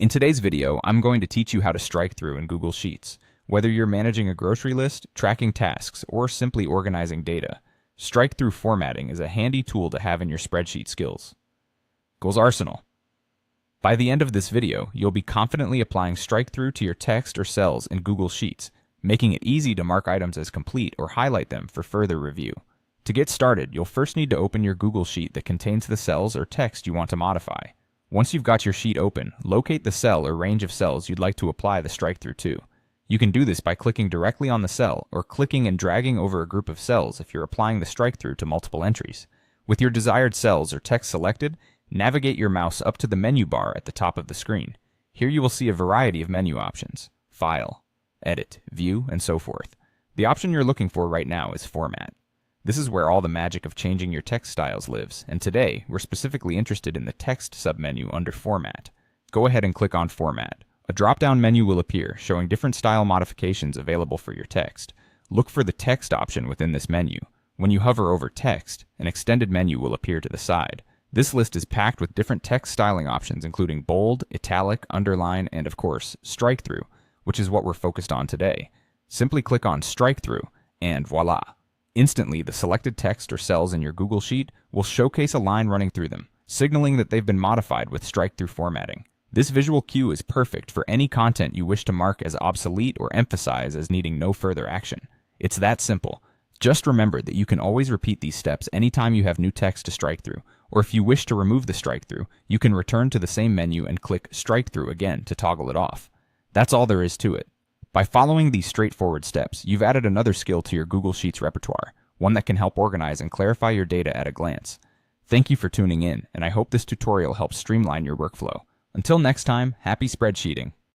In today's video, I'm going to teach you how to strike through in Google Sheets. Whether you're managing a grocery list, tracking tasks, or simply organizing data, strike-through formatting is a handy tool to have in your spreadsheet skills. Goals Arsenal. By the end of this video, you'll be confidently applying strike-through to your text or cells in Google Sheets, making it easy to mark items as complete or highlight them for further review. To get started, you'll first need to open your Google Sheet that contains the cells or text you want to modify. Once you've got your sheet open, locate the cell or range of cells you'd like to apply the strike-through to. You can do this by clicking directly on the cell or clicking and dragging over a group of cells if you're applying the strike-through to multiple entries. With your desired cells or text selected, navigate your mouse up to the menu bar at the top of the screen. Here you will see a variety of menu options: File, Edit, View, and so forth. The option you're looking for right now is Format. This is where all the magic of changing your text styles lives, and today we're specifically interested in the Text submenu under Format. Go ahead and click on Format. A drop-down menu will appear showing different style modifications available for your text. Look for the Text option within this menu. When you hover over Text, an extended menu will appear to the side. This list is packed with different text styling options including bold, italic, underline, and of course, strike-through, which is what we're focused on today. Simply click on Strike-through, and voila! Instantly, the selected text or cells in your Google Sheet will showcase a line running through them, signaling that they've been modified with strike-through formatting. This visual cue is perfect for any content you wish to mark as obsolete or emphasize as needing no further action. It's that simple. Just remember that you can always repeat these steps anytime you have new text to strike through, or if you wish to remove the strike-through, you can return to the same menu and click Strike-through again to toggle it off. That's all there is to it. By following these straightforward steps, you've added another skill to your Google Sheets repertoire, one that can help organize and clarify your data at a glance. Thank you for tuning in, and I hope this tutorial helps streamline your workflow. Until next time, happy spreadsheeting.